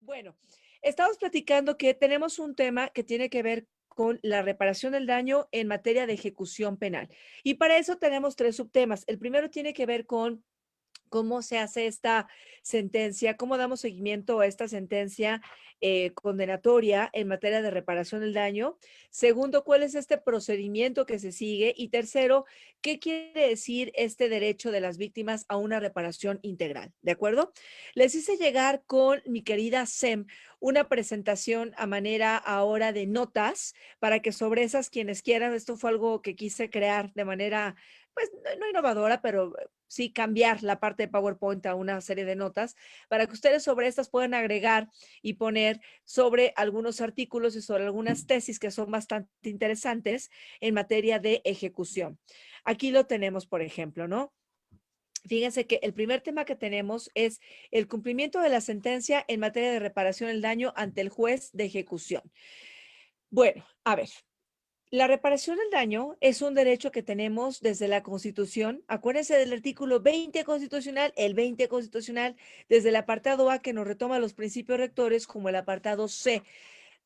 Bueno, estamos platicando que tenemos un tema que tiene que ver con la reparación del daño en materia de ejecución penal. Y para eso tenemos tres subtemas. El primero tiene que ver con cómo se hace esta sentencia, cómo damos seguimiento a esta sentencia condenatoria en materia de reparación del daño. Segundo, cuál es este procedimiento que se sigue. Y tercero, qué quiere decir este derecho de las víctimas a una reparación integral. ¿De acuerdo? Les hice llegar con mi querida Sem una presentación a manera ahora de notas para que sobre esas quienes quieran, esto fue algo que quise crear de manera, pues no innovadora, pero sí cambiar la parte de PowerPoint a una serie de notas para que ustedes sobre estas puedan agregar y poner sobre algunos artículos y sobre algunas tesis que son bastante interesantes en materia de ejecución. Aquí lo tenemos, por ejemplo, ¿no? Fíjense que el primer tema que tenemos es el cumplimiento de la sentencia en materia de reparación del daño ante el juez de ejecución. Bueno, a ver, la reparación del daño es un derecho que tenemos desde la Constitución. Acuérdense del artículo 20 constitucional, el 20 constitucional, desde el apartado A que nos retoma los principios rectores como el apartado C.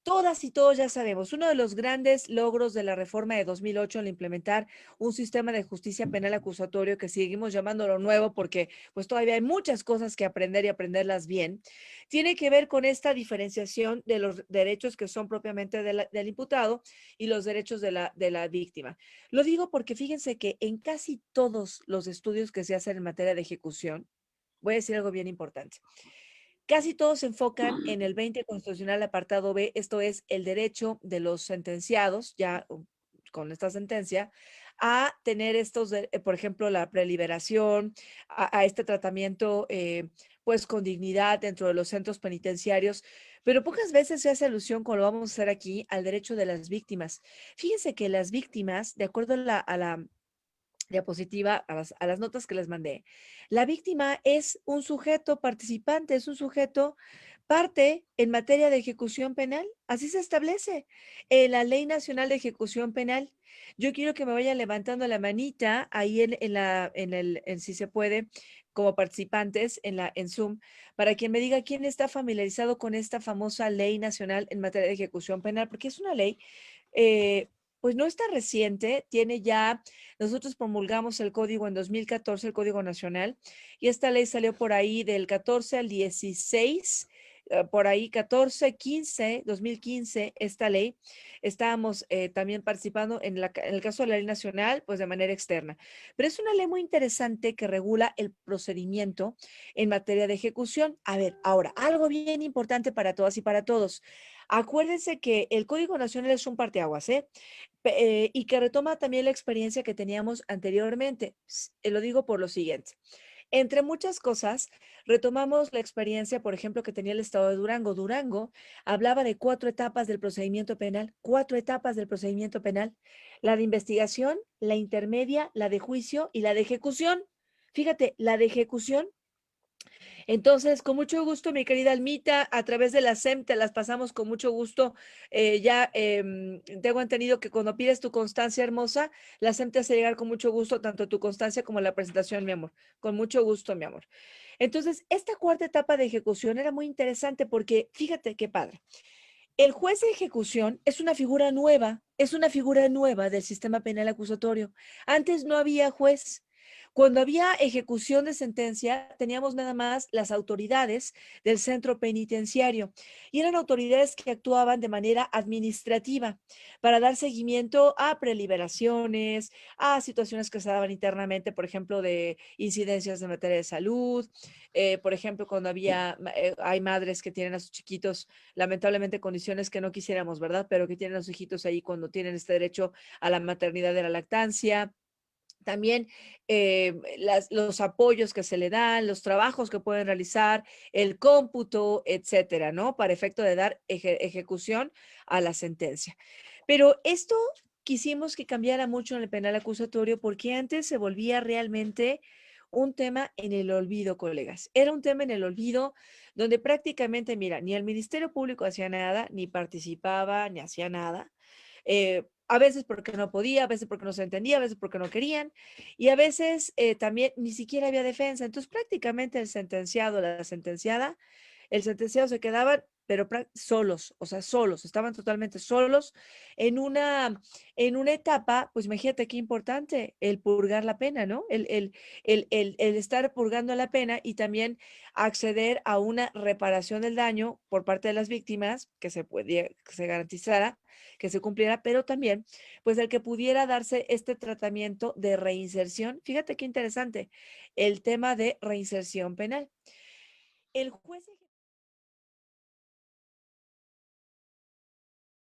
Todas y todos ya sabemos, uno de los grandes logros de la reforma de 2008 al implementar un sistema de justicia penal acusatorio que seguimos llamándolo nuevo porque pues todavía hay muchas cosas que aprender y aprenderlas bien, tiene que ver con esta diferenciación de los derechos que son propiamente del imputado y los derechos de la víctima. Lo digo porque fíjense que en casi todos los estudios que se hacen en materia de ejecución, voy a decir algo bien importante. Casi todos se enfocan en el 20 constitucional apartado B, esto es el derecho de los sentenciados, ya con esta sentencia, a tener estos, por ejemplo, la preliberación, a este tratamiento, pues con dignidad dentro de los centros penitenciarios, pero pocas veces se hace alusión, como lo vamos a hacer aquí, al derecho de las víctimas. Fíjense que las víctimas, de acuerdo a la diapositiva, a las notas que les mandé. La víctima es un sujeto participante, es un sujeto parte en materia de ejecución penal. Así se establece en la Ley Nacional de Ejecución Penal. Yo quiero que me vayan levantando la manita ahí si se puede, como participantes en Zoom, para quien me diga quién está familiarizado con esta famosa Ley Nacional en materia de ejecución penal, porque es una ley eh, pues no está reciente, tiene ya, nosotros promulgamos el código en 2014, el Código Nacional, y esta ley salió por ahí del 14 al 16, por ahí 14, 15, 2015, esta ley. Estábamos también participando en el caso de la ley nacional, pues de manera externa. Pero es una ley muy interesante que regula el procedimiento en materia de ejecución. A ver, ahora, algo bien importante para todas y para todos. Acuérdense que el Código Nacional es un parteaguas, ¿eh? Y que retoma también la experiencia que teníamos anteriormente. Lo digo por lo siguiente. Entre muchas cosas, retomamos la experiencia, por ejemplo, que tenía el estado de Durango. Durango hablaba de 4 etapas del procedimiento penal, 4 etapas del procedimiento penal. La de investigación, la intermedia, la de juicio y la de ejecución. Fíjate, la de ejecución entonces, con mucho gusto, mi querida Almita, a través de la SEM te las pasamos con mucho gusto. Tengo entendido que cuando pides tu constancia hermosa, la SEM te hace llegar con mucho gusto tanto tu constancia como la presentación, mi amor. Con mucho gusto, mi amor. Entonces, esta cuarta etapa de ejecución era muy interesante porque fíjate qué padre. El juez de ejecución es una figura nueva del sistema penal acusatorio. Antes no había juez. Cuando había ejecución de sentencia, teníamos nada más las autoridades del centro penitenciario y eran autoridades que actuaban de manera administrativa para dar seguimiento a preliberaciones, a situaciones que se daban internamente, por ejemplo, de incidencias de materia de salud, por ejemplo, cuando hay madres que tienen a sus chiquitos lamentablemente condiciones que no quisiéramos, ¿verdad? Pero que tienen a sus hijitos ahí cuando tienen este derecho a la maternidad de la lactancia. También los apoyos que se le dan, los trabajos que pueden realizar, el cómputo, etcétera, ¿no? Para efecto de dar ejecución a la sentencia. Pero esto quisimos que cambiara mucho en el penal acusatorio porque antes se volvía realmente un tema en el olvido, colegas. Era un tema en el olvido donde prácticamente, mira, ni el Ministerio Público hacía nada, ni participaba, ni hacía nada. A veces porque no podía, a veces porque no se entendía, a veces porque no querían, y a veces también ni siquiera había defensa. Entonces prácticamente el sentenciado, la sentenciada, El sentenciado se quedaban, pero solos, o sea, solos, estaban totalmente solos en una etapa, pues imagínate qué importante, el purgar la pena, ¿no? El estar purgando la pena y también acceder a una reparación del daño por parte de las víctimas, que se pudiera, que se garantizara, que se cumpliera, pero también, pues el que pudiera darse este tratamiento de reinserción. Fíjate qué interesante, el tema de reinserción penal. El juez